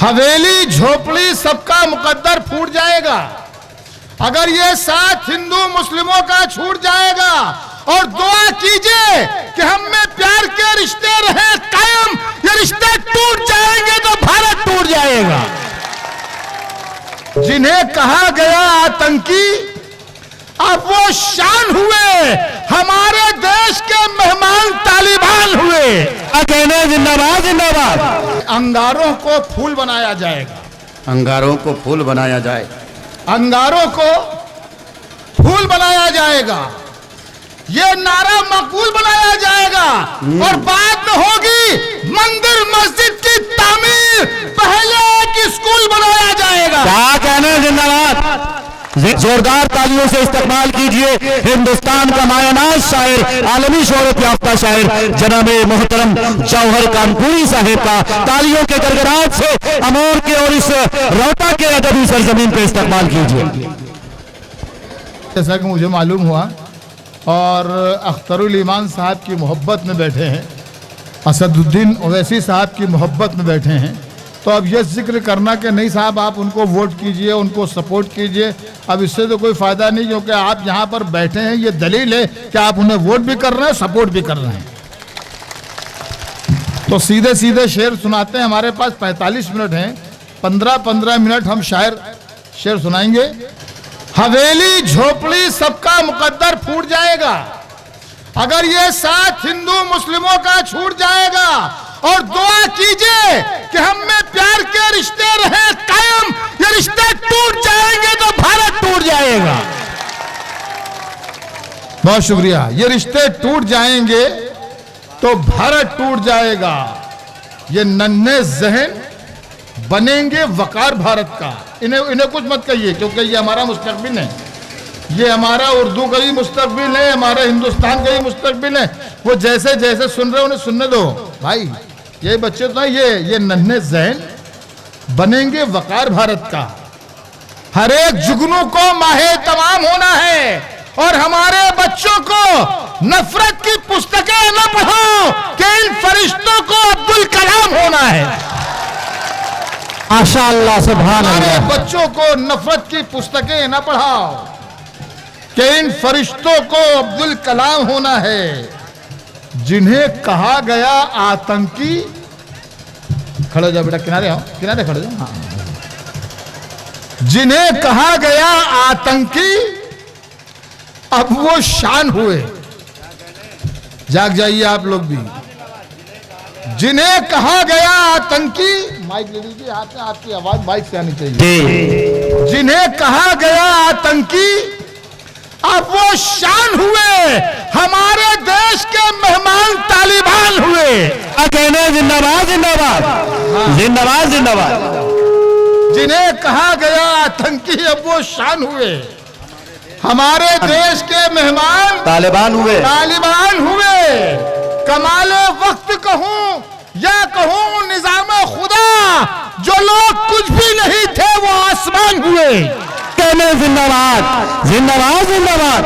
हवेली झोपड़ी सबका मुकद्दर फूट जाएगा अगर ये साथ हिंदू मुस्लिमों का छूट जाएगा। और दुआ कीजिए कि हम में प्यार के रिश्ते रहे कायम। ये रिश्ते टूट जाएंगे तो भारत टूट जाएगा। जिन्हें कहा गया आतंकी अब वो शान हुए, हमारे देश के मेहमान तालिबान हुए। कहने जिंदाबाद जिंदाबाद। अंगारों को फूल बनाया जाएगा, अंगारों को फूल बनाया जाए, अंगारों को फूल बनाया जाएगा। ये नारा मकबूल बनाया जाएगा और बाद में होगी मंदिर मस्जिद की तामीर। पहले एक स्कूल बनाया जाएगा। क्या कहने जिंदाबाद। जोरदार तालियों से इस्तकबाल कीजिए हिंदुस्तान का मायानाज शायर, आलमी शोहरत याफ्ता शायर जनाब मोहतरम जौहर कानपुरी साहेब का तालियों के गड़गड़ाहट से अमोर के और इस रोहता के अदबी सरजमीन पे इस्तकबाल कीजिए। जैसा कि मुझे मालूम हुआ और अख्तरुल ईमान साहब की मोहब्बत में बैठे हैं, असदुद्दीन ओवैसी साहब की मोहब्बत में बैठे हैं, तो अब यह जिक्र करना कि नहीं साहब आप उनको वोट कीजिए, उनको सपोर्ट कीजिए, अब इससे तो कोई फ़ायदा नहीं, क्योंकि आप यहाँ पर बैठे हैं ये दलील है कि आप उन्हें वोट भी कर रहे हैं, सपोर्ट भी कर रहे हैं। तो सीधे सीधे शेर सुनाते हैं। हमारे पास 45 मिनट हैं, 15-15 मिनट हम शेर सुनाएंगे। हवेली झोपड़ी सबका मुकद्दर फूट जाएगा अगर ये साथ हिंदू मुस्लिमों का छूट जाएगा। और दुआ कीजिए कि हम में प्यार के रिश्ते रहे कायम। ये रिश्ते टूट जाएंगे तो भारत टूट जाएगा। बहुत शुक्रिया। ये रिश्ते टूट जाएंगे तो भारत टूट जाएगा। ये नन्हे जहन बनेंगे वकार भारत का। इन्हें कुछ मत कहिए, क्योंकि ये हमारा मुस्तकबिल है, ये हमारा उर्दू का ही मुस्तकबिल है, हमारा हिंदुस्तान का ही मुस्तकबिल है। वो जैसे जैसे सुन रहे उन्हें सुनने दो भाई। ये बच्चे तो ये नन्हे जहन बनेंगे वकार भारत का। हर एक जुगनू को माहे तमाम होना है और हमारे बच्चों को नफरत की पुस्तकें न पढ़ाओ कि इन फरिश्तों को अब्दुल कलाम होना है। माशाअल्लाह सुभान अल्लाह। हमारे बच्चों को नफरत की पुस्तकें न पढ़ाओ कि इन फरिश्तों को अब्दुल कलाम होना है। जिन्हें कहा गया आतंकी, खड़े हो जाओ बेटा, किनारे आओ, किनारे खड़े जाओ। हाँ। जिन्हें कहा गया आतंकी अब वो शान हुए। जाग जाइए आप लोग भी। जिन्हें कहा गया आतंकी, माइक ले लीजिए हाथ में, आपकी आवाज माइक से आनी चाहिए। जिन्हें कहा गया आतंकी अब वो शान हुए, हमारे देश के मेहमान तालिबान हुए। कहने जिंदाबाद जिंदाबाद जिंदाबाद जिंदाबाद। जिन्हें कहा गया आतंकी अब वो शान हुए, हमारे देश के मेहमान तालिबान हुए, तालिबान हुए। कमाले वक्त कहूं या कहूं निजाम खुदा, जो लोग कुछ भी नहीं थे वो आसमान हुए। कहने जिंदाबाद जिंदाबाद जिंदाबाद।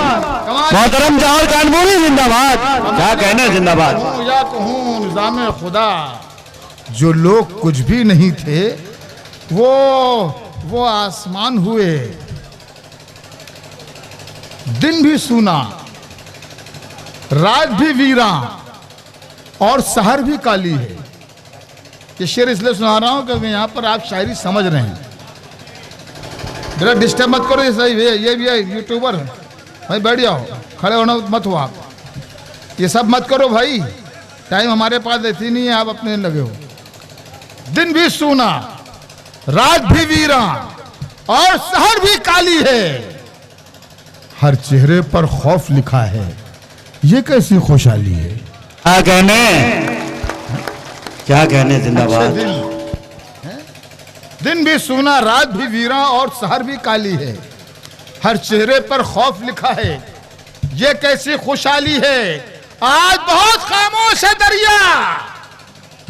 मोहतरम जौहर कानपुरी जिंदाबाद। क्या कहने जिंदाबाद। या कहूं निजाम खुदा, जो लोग कुछ भी नहीं थे वो आसमान हुए। दिन भी सूना, रात भी वीरा और सहर भी काली है। ये शेर इसलिए सुना रहा हूं क्योंकि यहां पर आप शायरी समझ रहे हैं। जरा डिस्टर्ब मत करो, ये भी है यूट्यूबर भाई, बैठ जाओ, खड़े होना मत हो आप, ये सब मत करो भाई, टाइम हमारे पास ऐसी नहीं है, आप अपने लगे हो। दिन भी सूना, रात भी वीरा और शहर भी काली है, हर चेहरे पर खौफ लिखा है, ये कैसी खुशहाली है। क्या कहने जिंदाबाद। दिन भी सूना, रात भी वीरा और शहर भी काली है, हर चेहरे पर खौफ लिखा है, ये कैसी खुशहाली है। आज बहुत खामोश है दरिया,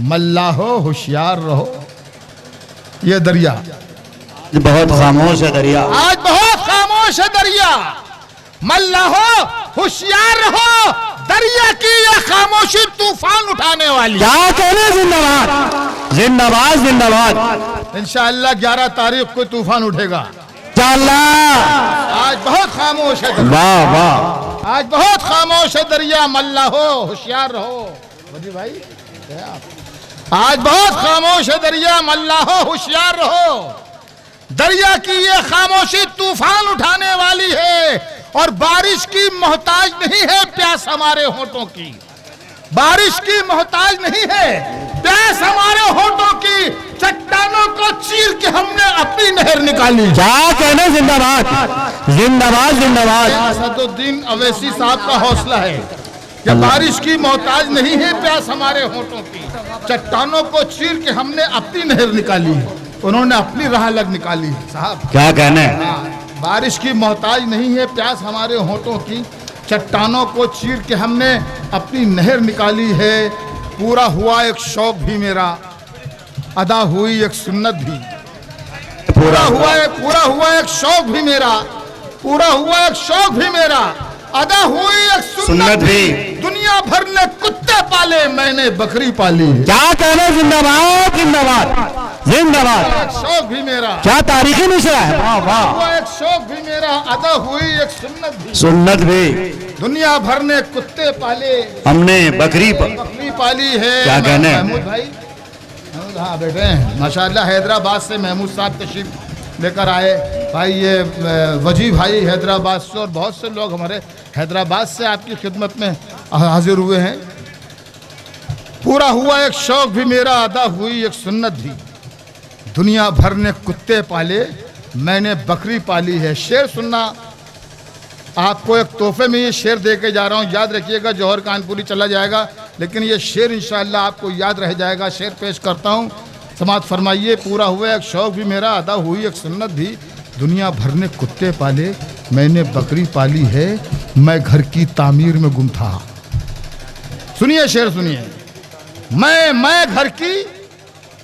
मल्लाहो होशियार रहो। ये दरिया बहुत खामोश है दरिया, आज बहुत खामोश है दरिया, मल्लाहो होशियार रहो। दरिया की यह खामोशी तूफान उठाने वाली। क्या कहने जिंदाबाद। जिंदाबाद जिंदाबाद। इंशाअल्लाह 11 तारीख को तूफान उठेगा। इंशाअल्लाह। आज बहुत खामोश है दरिया, वाह वाह। आज बहुत खामोश है दरिया, मल्ला हो होशियार रहो। वजी भाई क्या आप? आज बहुत खामोश है दरिया, मल्ला हो होशियार रहो। दरिया की ये खामोशी तूफान उठाने वाली है, और बारिश की मोहताज नहीं है प्यास हमारे होठों की। बारिश की मोहताज नहीं है प्यास हमारे होठों की। चट्टानों को चीर के हमने अपनी नहर निकाली। क्या कहना, जिंदाबाद जिंदाबाद जिंदाबाद। असदुद्दीन अवैसी साहब का हौसला है कि बारिश की मोहताज नहीं है प्यास हमारे होठों की। चट्टानों को चीर के हमने अपनी नहर निकाली। उन्होंने अपनी राह अलग निकाली। साहब क्या कहना है? बारिश की मोहताज नहीं है प्यास हमारे होठों की। चट्टानों को चीर के हमने अपनी नहर निकाली है। पूरा हुआ एक शौक भी मेरा, अदा हुई एक सुन्नत भी। पूरा हुआ एक शौक भी मेरा, पूरा हुआ एक शौक भी मेरा, अदा हुई एक सुन्नत भी। दुनिया भर ने कुत्ते पाले, मैंने बकरी पाली। क्या कहना, जिंदाबाद जिंदाबाद जिंदाबाद। एक शौक भी मेरा, क्या तारीखी मिश्रा है। वाह वाह। हुआ एक शौक भी मेरा, अदा हुई एक सुन्नत भी। सुन्नत भी। दुनिया भर ने कुत्ते पाले, हमने बकरी पाली है। क्या कहना है? महमूद भाई, महमूद हाँ बैठे हैं माशाल्लाह। हैदराबाद से महमूद साहब तशरीफ लेकर आए। भाई ये वजी भाई हैदराबाद से, और बहुत से लोग हमारे हैदराबाद से आपकी खिदमत में हाजिर हुए हैं। पूरा हुआ एक शौक भी मेरा, अदा हुई एक सुन्नत भी। दुनिया भर ने कुत्ते पाले, मैंने बकरी पाली है। शेर सुनना, आपको एक तोहफे में ये शेर दे के जा रहा हूँ। याद रखिएगा, जौहर कानपुरी चला जाएगा, लेकिन ये शेर इंशाअल्लाह आपको याद रह जाएगा। शेर पेश करता हूँ, समात फरमाइए। पूरा हुआ एक शौक भी मेरा, अदा हुई एक सुन्नत भी। दुनिया भर ने कुत्ते पाले, मैंने बकरी पाली है। मैं घर की तामीर में गुम था। सुनिए शेर सुनिए। मैं घर की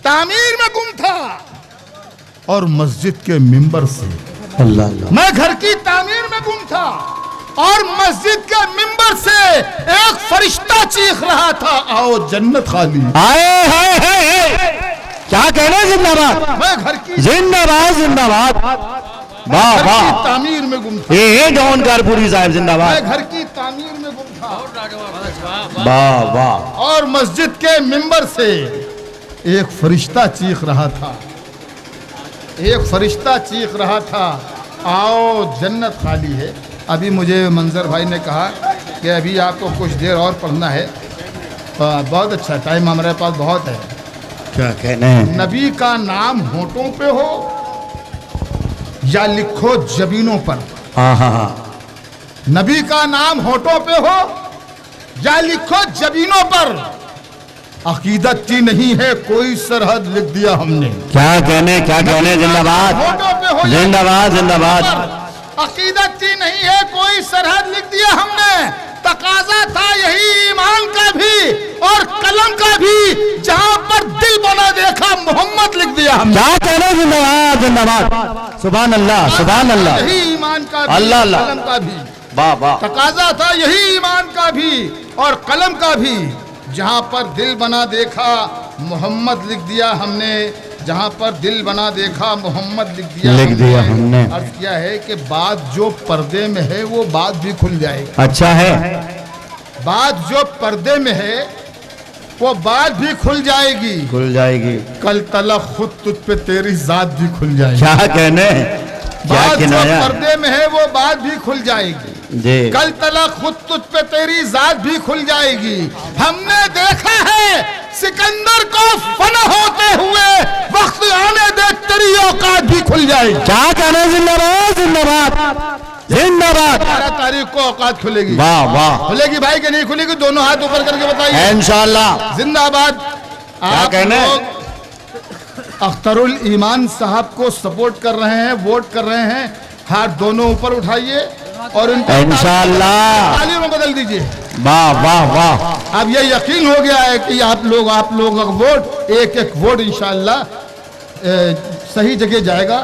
तामीर में गुम था, और मस्जिद के मिंबर से। अल्लाह अल्लाह। मैं घर की तामीर में गुम था, और मस्जिद के मिंबर से एक फरिश्ता चीख रहा था, आओ जन्नत खाली। आए है। क्या कहना, जिंदाबाद। मैं घर की जिंदाबाद जिंदाबाद। वाह घर की वाह। तामीर में गुम था। ये जौहर कानपुरी साहब जिंदाबाद। मैं घर की तामीर में गुम था, वाह वाह। और मस्जिद के मिंबर से एक फरिश्ता चीख रहा था, एक फरिश्ता चीख रहा था, आओ जन्नत खाली है। अभी मुझे मंजर भाई ने कहा कि अभी आपको कुछ देर और पढ़ना है। बहुत अच्छा, टाइम हमारे पास बहुत है। क्या कहना है? नबी का नाम होठों पे हो या लिखो जबीनों पर। हाँ हाँ हाँ। नबी का नाम होठों पे हो या लिखो जबीनों पर। अकीदत की नहीं है कोई सरहद, लिख दिया हमने। क्या कहने, क्या कहने, जिंदाबाद होठों पे हो या जिंदाबाद जिंदाबाद। अकीदत की नहीं है कोई सरहद, लिख दिया हमने। तकाजा था यही ईमान का भी और कलम का भी, जहां पर दिल बना देखा मोहम्मद, लिख दिया हमने। क्या कहना, जिंदाबाद जिंदाबाद। सुभान अल्लाह सुभान अल्लाह। यही ईमान का भी, अल्लाह अल्लाह। कलम का भी। वाह वाह। तकाजा था यही ईमान का भी और कलम का भी, जहां पर दिल बना देखा मोहम्मद, लिख दिया हमने। जहां पर दिल बना देखा मोहम्मद, लिख दिया हमने। अर्ज किया है कि बात जो पर्दे में है वो बात भी खुल जाएगी। अच्छा है। बात जो पर्दे में है वो बात भी खुल जाएगी। खुल जाएगी। कल तलक खुद तुझ पे तेरी जात भी खुल जाएगी। क्या कहने, क्या बात जो किनाया। पर्दे में है वो बात भी खुल जाएगी। जी। कल तलक खुद तुझ पे तेरी जात भी खुल जाएगी। हमने देखा है सिकंदर को फना होते हुए, वक्त आने दे तेरी औकात भी खुल जाएगी। क्या कहना, जिंदाबाद जिंदाबाद जिंदाबाद। 12 तारीख को औकात खुलेगी। वाह वाह। खुलेगी भाई कि नहीं खुलेगी? दोनों हाथ ऊपर करके बताइए। इंशाअल्लाह। जिंदाबाद। आप कहने? लोग अख्तरुल ईमान साहब को सपोर्ट कर रहे हैं, वोट कर रहे हैं। हाथ दोनों ऊपर उठाइए और इनको इंशाअल्लाह तालियों में बदल दीजिए। वाह वाह वाह। अब ये यकीन हो गया है कि आप लोग का वोट, एक एक वोट इंशाअल्लाह सही जगह जाएगा,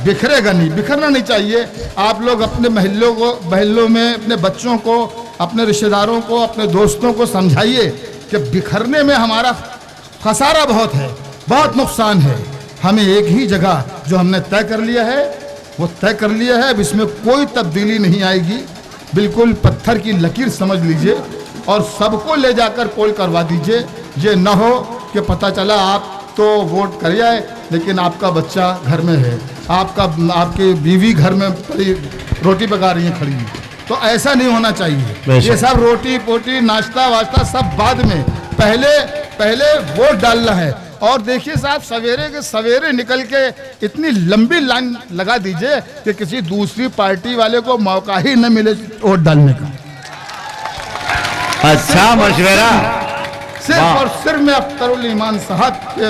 बिखरेगा नहीं, बिखरना नहीं चाहिए। आप लोग अपने महल्लों में अपने बच्चों को, अपने रिश्तेदारों को, अपने दोस्तों को समझाइए कि बिखरने में हमारा खसारा बहुत है, बहुत नुकसान है। हमें एक ही जगह जो हमने तय कर लिया है वो तय कर लिया है, अब इसमें कोई तब्दीली नहीं आएगी। बिल्कुल पत्थर की लकीर समझ लीजिए और सबको ले जाकर पोल करवा दीजिए। ये न हो कि पता चला आप तो वोट कर आए लेकिन आपका बच्चा घर में है, आपकी बीवी घर में रोटी पका रही है खड़ी, तो ऐसा नहीं होना चाहिए। ये सब रोटी पोटी नाश्ता वाश्ता सब बाद में, पहले वोट डालना है। और देखिए साहब, सवेरे के सवेरे निकल के इतनी लंबी लाइन लगा दीजिए कि किसी दूसरी पार्टी वाले को मौका ही न मिले वोट डालने का। अच्छा मशवरा। सिर्फ और सिर्फ में अख्तरुल ईमान साहब के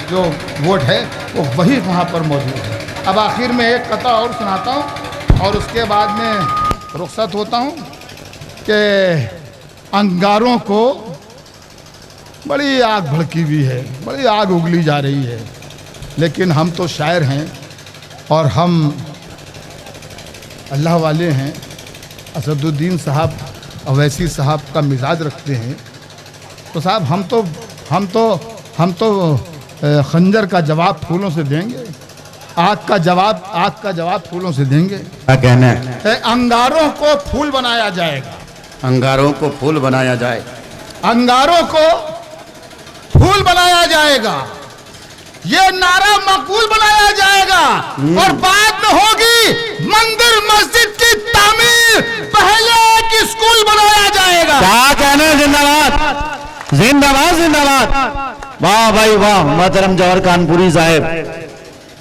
जो वोट है वो वही वहाँ पर मौजूद है। अब आखिर में एक कथा और सुनाता हूँ और उसके बाद में रुखसत होता हूँ कि अंगारों को बड़ी आग भड़की हुई है, बड़ी आग उगली जा रही है, लेकिन हम तो शायर हैं और हम अल्लाह वाले हैं। असदुद्दीन साहब अवैसी साहब का मिजाज रखते हैं, तो साहब हम तो खंजर का जवाब फूलों से देंगे, आग का जवाब फूलों से देंगे। क्या कहना है? अंगारों को फूल बनाया जाएगा, अंगारों को फूल बनाया जाए, अंगारों को फूल बनाया जाएगा, ये नारा मकबूल बनाया जाएगा और बाद में होगी मंदिर मस्जिद की तामीर, पहले एक स्कूल बनाया जाएगा। क्या कहना है? जिंदाबाद जिंदाबाद जिंदाबाद। वाह भाई वाह, मोहतरम जौहर कानपुरी साहब।